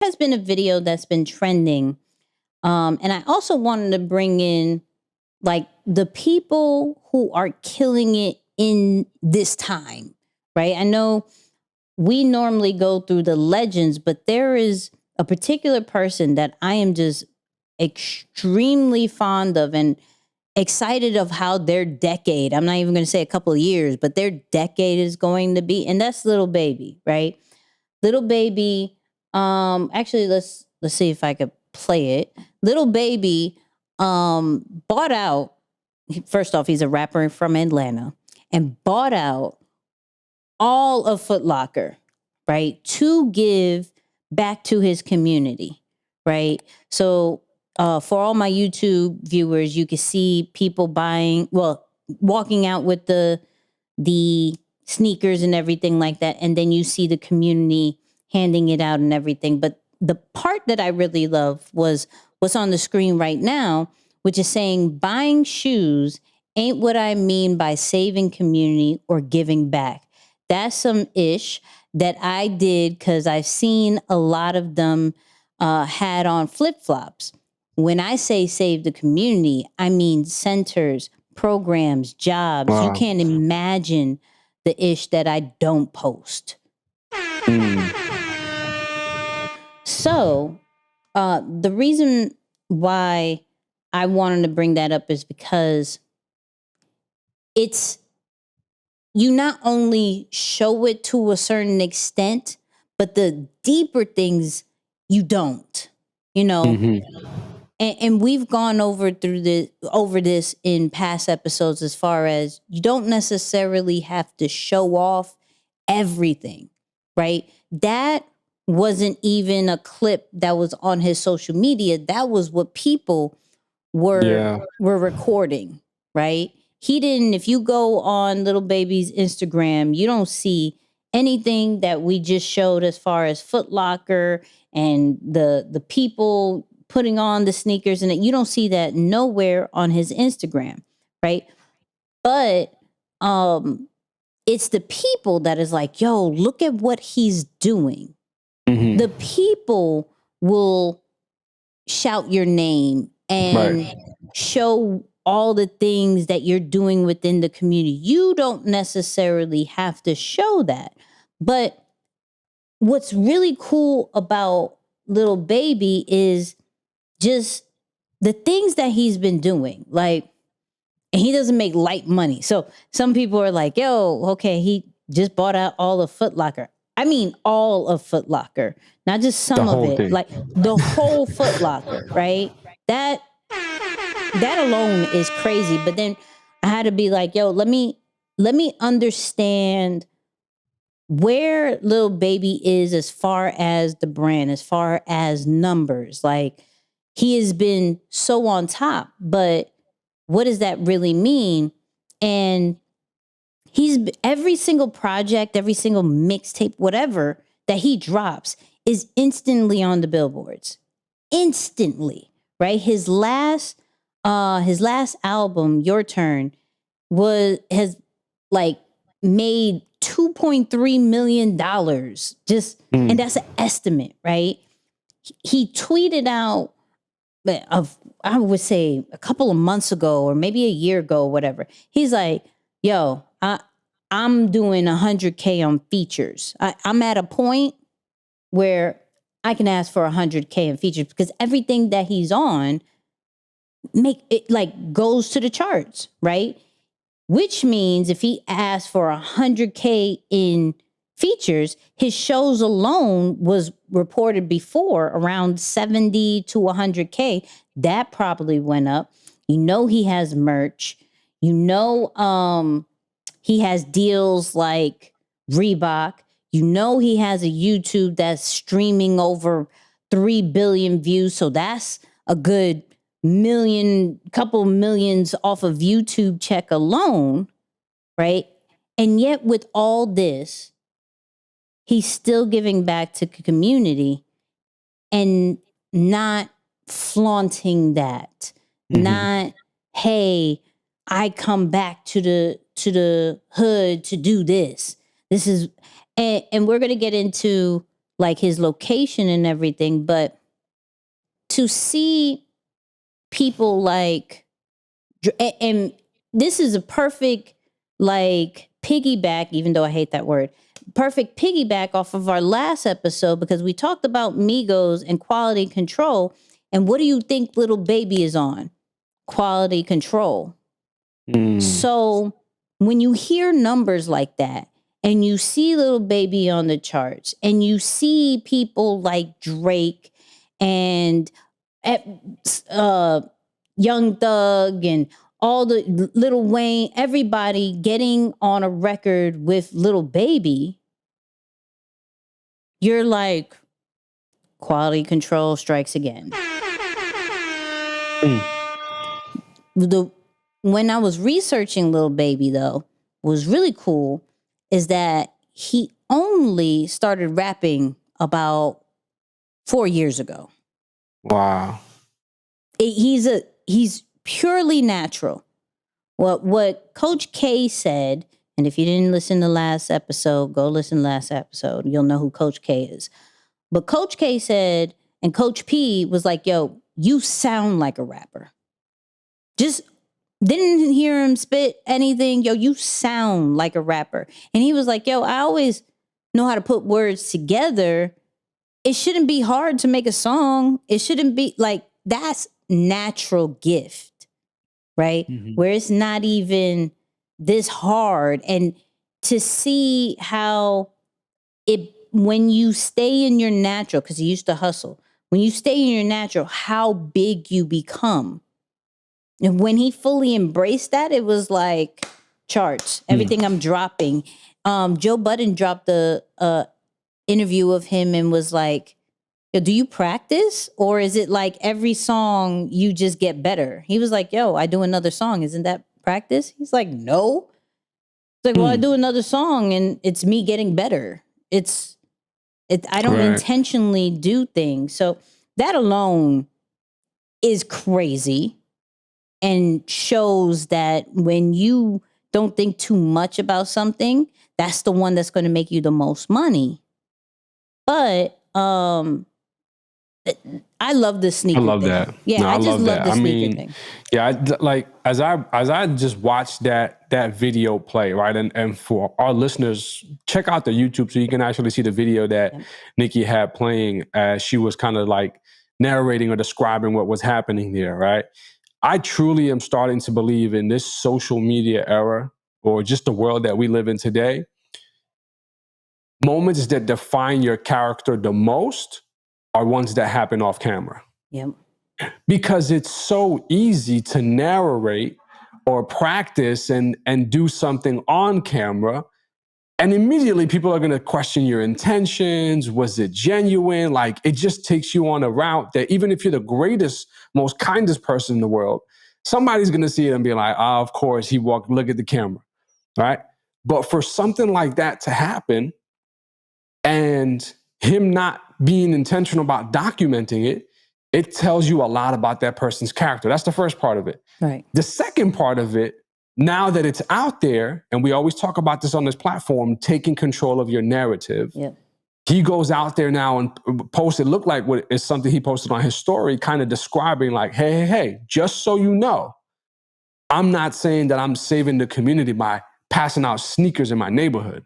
has been a video that's been trending. And I also wanted to bring in like the people who are killing it in this time, right? I know we normally go through the legends, but there is a particular person that I am just extremely fond of and excited of how their decade, I'm not even going to say a couple of years, but their decade is going to be, and that's Lil Baby, right? Lil Baby, actually let's see if I could play it. Lil Baby bought out, first off, he's a rapper from Atlanta, and bought out all of Footlocker, right? To give back to his community, right? So for all my YouTube viewers, you can see people walking out with the sneakers and everything like that, and then you see the community handing it out and everything. But the part that I really love was what's on the screen right now, which is saying buying shoes ain't what I mean by saving community or giving back. That's some ish that I did because I've seen a lot of them had on flip flops. When I say save the community, I mean centers, programs, jobs. You Wow. can't imagine the ish that I don't post. So the reason why I wanted to bring that up is because it's, you not only show it to a certain extent, but the deeper things you don't, you know. Mm-hmm. And we've gone over this in past episodes, as far as you don't necessarily have to show off everything, right? That wasn't even a clip that was on his social media. That was what people were recording, right? He didn't, if you go on Lil Baby's Instagram, you don't see anything that we just showed as far as Footlocker and the people putting on the sneakers, and you don't see that nowhere on his Instagram, right? But it's the people that is like, yo, look at what he's doing. Mm-hmm. The people will shout your name and show all the things that you're doing within the community. You don't necessarily have to show that. But what's really cool about Lil Baby is just the things that he's been doing. Like, and he doesn't make light money. So some people are like, yo, okay, he just bought out all of Footlocker. I mean, all of Footlocker, not just some of it, thing. like the whole Footlocker, right? That alone is crazy. But then I had to be like, yo, let me understand where Lil Baby is as far as the brand, as far as numbers. Like, he has been so on top, but what does that really mean? And every single project, every single mixtape, whatever that he drops is instantly on the billboards. Instantly, right? His last album, Your Turn, has like made $2.3 million. Just and that's an estimate, right? He tweeted out I would say a couple of months ago or maybe a year ago, whatever. He's like, yo, I'm doing 100K on features. I'm at a point where I can ask for 100K in features because everything that he's on make it like goes to the charts, right? Which means if he asked for 100K in features, his shows alone was reported before around 70 to 100K. That probably went up. You know, he has merch. You know, he has deals like Reebok. You know, he has a YouTube that's streaming over 3 billion views. So that's a good couple millions off of YouTube check alone, right? And yet with all this, he's still giving back to the community and not flaunting that. Not, hey, I come back to the hood to do this. This is, and we're going to get into like his location and everything, but to see people like, and this is a perfect like piggyback, even though I hate that word, perfect piggyback off of our last episode, because we talked about Migos and quality control. And what do you think Lil Baby is on? Quality control. So when you hear numbers like that and you see Lil Baby on the charts and you see people like Drake and Young Thug and all the Lil Wayne, everybody getting on a record with Lil Baby, you're like, quality control strikes again. When I was researching Lil Baby, though, what was really cool is that he only started rapping about 4 years ago. Wow. He's purely natural. What Coach K said, and if you didn't listen to last episode, go listen to last episode. You'll know who Coach K is. But Coach K said, and Coach P was like, yo, you sound like a rapper. Just didn't hear him spit anything. Yo, you sound like a rapper. And he was like, yo, I always know how to put words together. It shouldn't be hard to make a song. It shouldn't be like, that's natural gift, right? Where it's not even this hard. And to see how when you stay in your natural, because he used to hustle, when you stay in your natural, how big you become. And when he fully embraced that, it was like charts, everything I'm dropping. Joe Budden dropped the interview of him and was like, yo, do you practice? Or is it like every song you just get better? He was like, yo, I do another song. Isn't that practice? He's like, no. It's like, well, I do another song and it's me getting better. I don't intentionally do things. So that alone is crazy and shows that when you don't think too much about something, that's the one that's going to make you the most money. But I love the sneaker thing. I love that. Yeah, I just love the sneaker thing. Yeah, like as I just watched that video play, right? And for our listeners, check out the YouTube so you can actually see the video that Nicky had playing as she was kind of like narrating or describing what was happening there, right? I truly am starting to believe in this social media era, or just the world that we live in today. Moments that define your character the most are ones that happen off camera. Yep. Because it's so easy to narrate or practice and do something on camera, and immediately people are going to question your intentions. Was it genuine? Like, it just takes you on a route that even if you're the greatest, most kindest person in the world, somebody's going to see it and be like, oh, of course, look at the camera, right? But for something like that to happen and him not being intentional about documenting it, it tells you a lot about that person's character. That's the first part of it. Right. The second part of it, now that it's out there, and we always talk about this on this platform, taking control of your narrative. Yep. He goes out there now and posts, it looked like what is something he posted on his story, kind of describing like, hey, just so you know, I'm not saying that I'm saving the community by passing out sneakers in my neighborhood.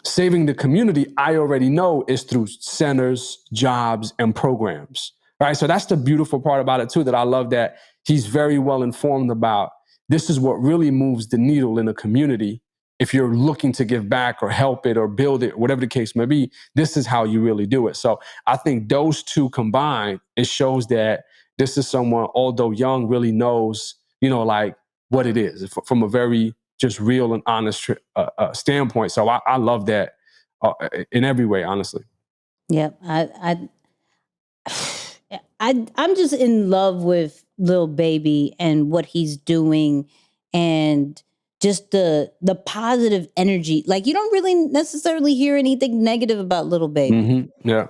Saving the community, I already know, is through centers, jobs, and programs, right? So that's the beautiful part about it too, that I love that he's very well informed about. This is what really moves the needle in a community. If you're looking to give back or help it or build it, whatever the case may be, this is how you really do it. So I think those two combined, it shows that this is someone, although young, really knows, like what it is from a very just real and honest standpoint. So I love that in every way, honestly. Yep. I'm just in love with Lil Baby and what he's doing, and just the positive energy. Like, you don't really necessarily hear anything negative about Lil Baby. Mm-hmm. Yeah.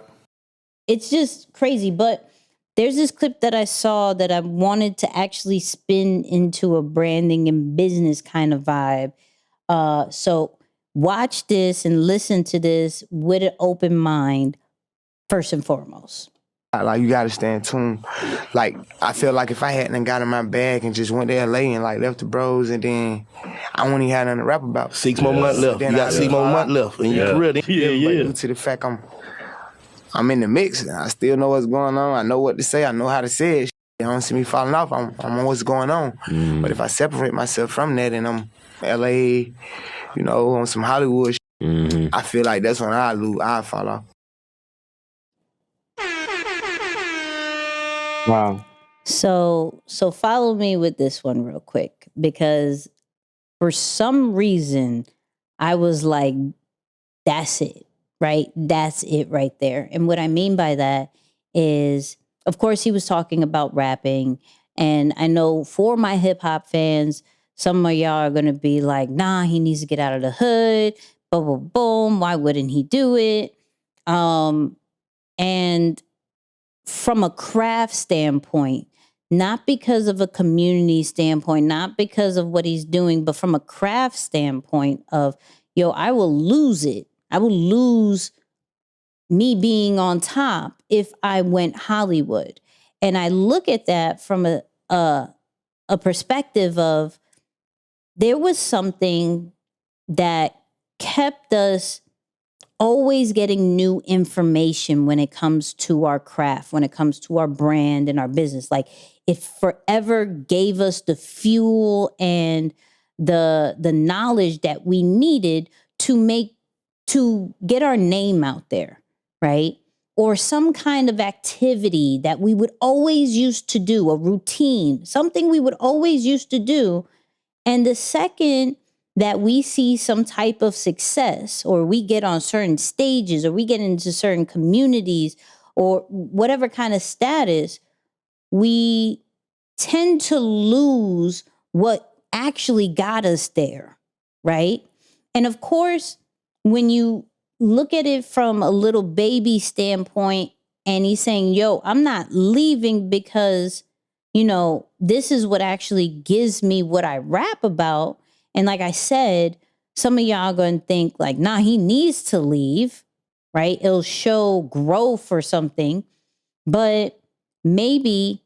It's just crazy. But there's this clip that I saw that I wanted to actually spin into a branding and business kind of vibe. So watch this and listen to this with an open mind, first and foremost. Like, you gotta stay in tune. Like, I feel like if I hadn't got in my bag and just went to LA and like left the bros, and then I wouldn't even have nothing to rap about. 6 more months left. You got 6 more months left in your career. But due to the fact I'm in the mix, I still know what's going on. I know what to say. I know how to say it. You don't see me falling off. I'm on what's going on. But if I separate myself from that and I'm LA, you know, on some Hollywood shit, I feel like that's when I fall off. Wow. So follow me with this one real quick, because for some reason I was like, that's it, right? That's it right there. And what I mean by that is, of course, he was talking about rapping. And I know for my hip hop fans, some of y'all are going to be like, nah, he needs to get out of the hood. Boom, boom, boom. Why wouldn't he do it? And from a craft standpoint, not because of a community standpoint, not because of what he's doing, but from a craft standpoint of, yo, I will lose it. I will lose me being on top if I went Hollywood. And I look at that from a perspective of, there was something that kept us always getting new information when it comes to our craft, when it comes to our brand and our business. Like, it forever gave us the fuel and the knowledge that we needed to get our name out there, right? Or some kind of activity that we would always used to do, a routine, something we would always used to do. And the second that we see some type of success, or we get on certain stages, or we get into certain communities, or whatever kind of status, we tend to lose what actually got us there, right? And of course, when you look at it from a Lil Baby standpoint, and he's saying, yo, I'm not leaving because, you know, this is what actually gives me what I rap about. And like I said, some of y'all are going to think like, nah, he needs to leave, right? It'll show growth or something. But maybe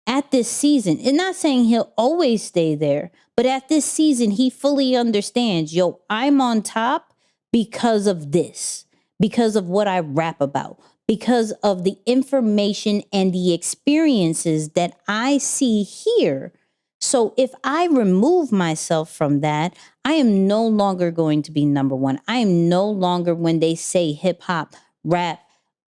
at this season, and not saying he'll always stay there, but at this season, he fully understands, yo, I'm on top because of this, because of what I rap about, because of the information and the experiences that I see here. So if I remove myself from that, I am no longer going to be number one. I am no longer, when they say hip hop, rap,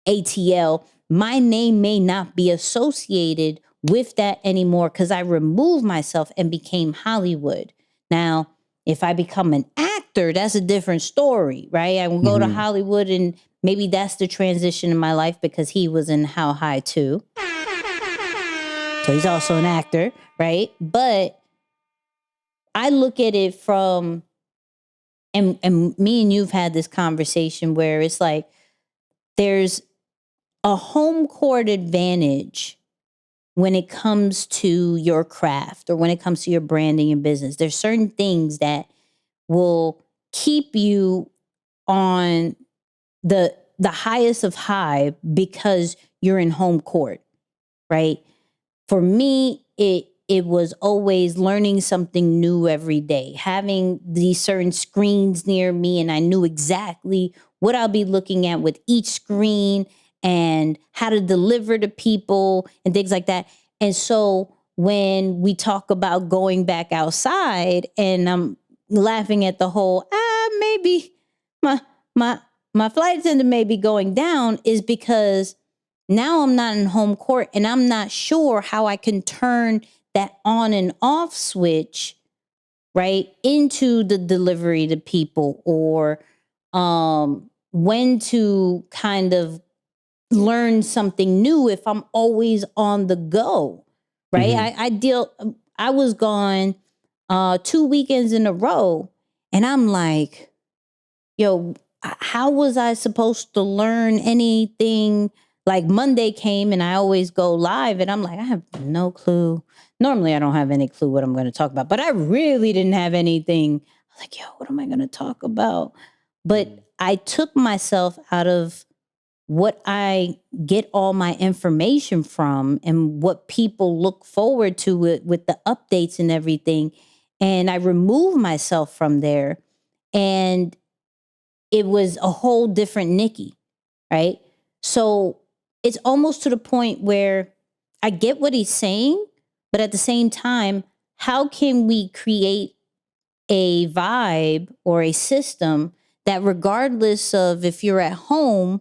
ATL, my name may not be associated with that anymore because I removed myself and became Hollywood. Now, if I become an actor, that's a different story, right? I will go to Hollywood, and maybe that's the transition in my life, because he was in How High too. So he's also an actor, right? But I look at it from, and me and you've had this conversation where it's like, there's a home court advantage when it comes to your craft, or when it comes to your branding and business. There's certain things that will keep you on the highest of high because you're in home court, right? For me, it was always learning something new every day, having these certain screens near me, and I knew exactly what I'll be looking at with each screen and how to deliver to people and things like that. And so when we talk about going back outside, and I'm laughing at the whole, maybe my flight attendant may be going down, is because now I'm not in home court, and I'm not sure how I can turn that on and off switch, right, into the delivery to people, or when to kind of learn something new if I'm always on the go, right? I was gone 2 weekends in a row, and I'm like, yo, how was I supposed to learn anything? Like, Monday came and I always go live, and I'm like, I have no clue. Normally I don't have any clue what I'm going to talk about, but I really didn't have anything Like, yo, what am I going to talk about? But I took myself out of what I get all my information from and what people look forward to with the updates and everything. And I removed myself from there. And it was a whole different Nicky, right? So it's almost to the point where I get what he's saying, but at the same time, how can we create a vibe or a system that regardless of if you're at home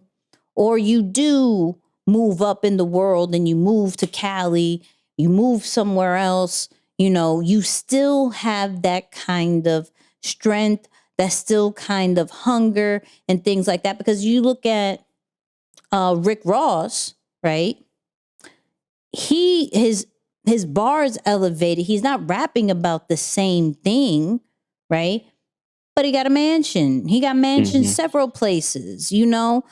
or you do move up in the world and you move to Cali, you move somewhere else, you know, you still have that kind of strength, that still kind of hunger and things like that. Because you look at Rick Ross, right? His bars elevated. He's not rapping about the same thing, right? But he got a mansion. He got mansions several places, you know?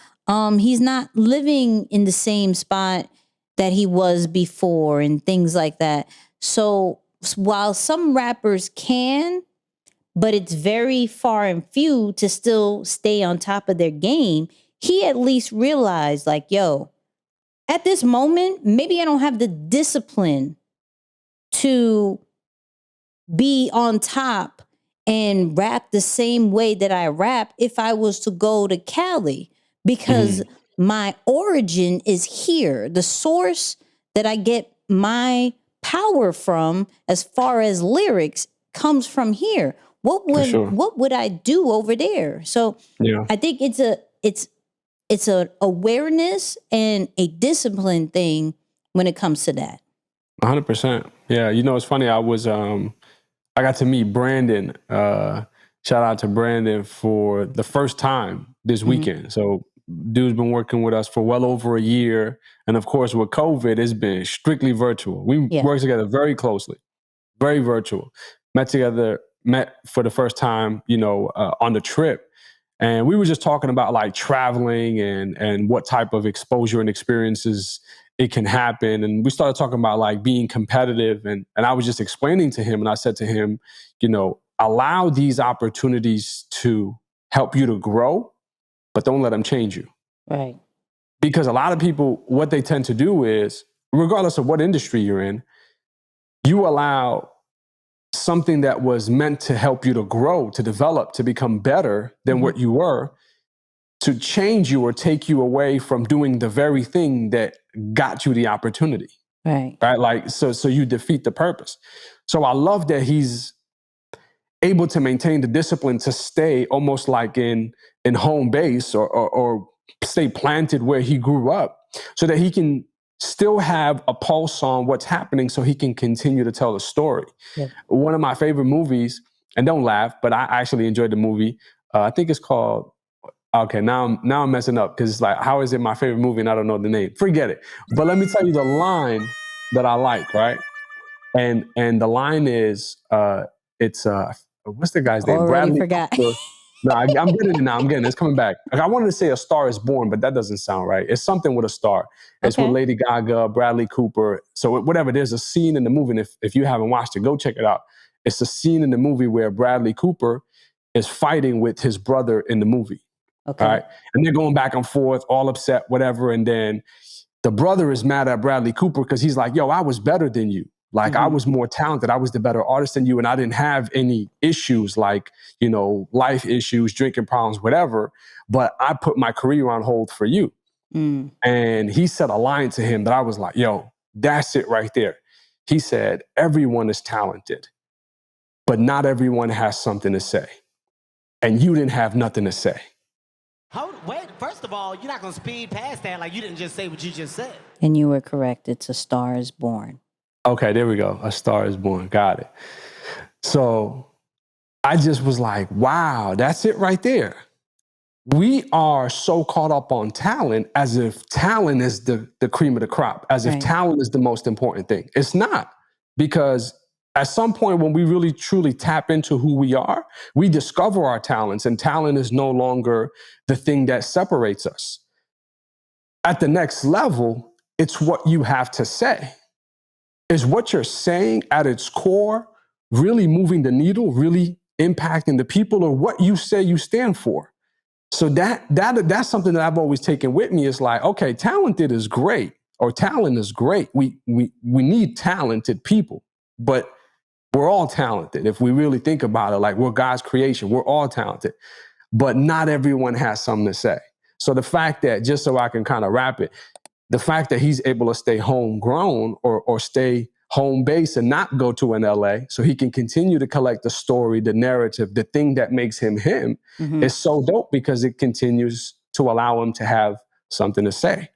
He's not living in the same spot that he was before and things like that. So while some rappers can, but it's very far and few to still stay on top of their game, he at least realized like, yo, at this moment, maybe I don't have the discipline to be on top and rap the same way that I rap if I was to go to Cali, because my origin is here. The source that I get my power from as far as lyrics comes from here. What would I do over there? So I think it's a awareness and a discipline thing when it comes to that. 100%. Yeah, you know, it's funny. I got to meet Brandon. Shout out to Brandon for the first time this weekend. So dude's been working with us for well over a year. And of course, with COVID, it's been strictly virtual. We work together very closely, very virtual. Met for the first time, you know, on the trip. And we were just talking about like traveling and what type of exposure and experiences it can happen. And we started talking about like being competitive. And I was just explaining to him, and I said to him, you know, allow these opportunities to help you to grow, but don't let them change you. Right. Because a lot of people, what they tend to do is, regardless of what industry you're in, you allow something that was meant to help you to grow, to develop, to become better than what you were, to change you or take you away from doing the very thing that got you the opportunity. Right. Like, so you defeat the purpose. So I love that he's able to maintain the discipline to stay almost like in home base or stay planted where he grew up, so that he can still have a pulse on what's happening so he can continue to tell the story. Yeah. One of my favorite movies, and don't laugh, but I actually enjoyed the movie. I think it's called, okay, now I'm messing up because it's like, how is it my favorite movie and I don't know the name? Forget it. But let me tell you the line that I like, right? And the line is, it's, what's the guy's name? Already forgot. Cooper. No, I'm getting it now. I'm getting it. It's coming back. Like, I wanted to say A Star Is Born, but that doesn't sound right. It's something with a star. It's with Lady Gaga, Bradley Cooper. So whatever, there's a scene in the movie, and if you haven't watched it, go check it out. It's a scene in the movie where Bradley Cooper is fighting with his brother in the movie. Okay. Right? And they're going back and forth, all upset, whatever. And then the brother is mad at Bradley Cooper because he's like, yo, I was better than you. Like, I was more talented. I was the better artist than you. And I didn't have any issues like, you know, life issues, drinking problems, whatever. But I put my career on hold for you. And he said a line to him that I was like, yo, that's it right there. He said, everyone is talented, but not everyone has something to say. And you didn't have nothing to say. Wait, first of all, you're not going to speed past that like you didn't just say what you just said. And you were correct. It's A Star Is Born. Okay, there we go. A Star Is Born. Got it. So I just was like, wow, that's it right there. We are so caught up on talent as if talent is the cream of the crop, as if talent is the most important thing. It's not, because at some point when we really truly tap into who we are, we discover our talents, and talent is no longer the thing that separates us. At the next level, it's what you have to say. Is what you're saying at its core really moving the needle, really impacting the people or what you say you stand for. So that's something that I've always taken with me. Is like, okay, talented is great, or talent is great. We need talented people, but we're all talented. If we really think about it, like we're God's creation, we're all talented, but not everyone has something to say. So the fact that, just so I can kind of wrap it, the fact that he's able to stay homegrown or stay home base and not go to an LA, so he can continue to collect the story, the narrative, the thing that makes him him, is so dope, because it continues to allow him to have something to say.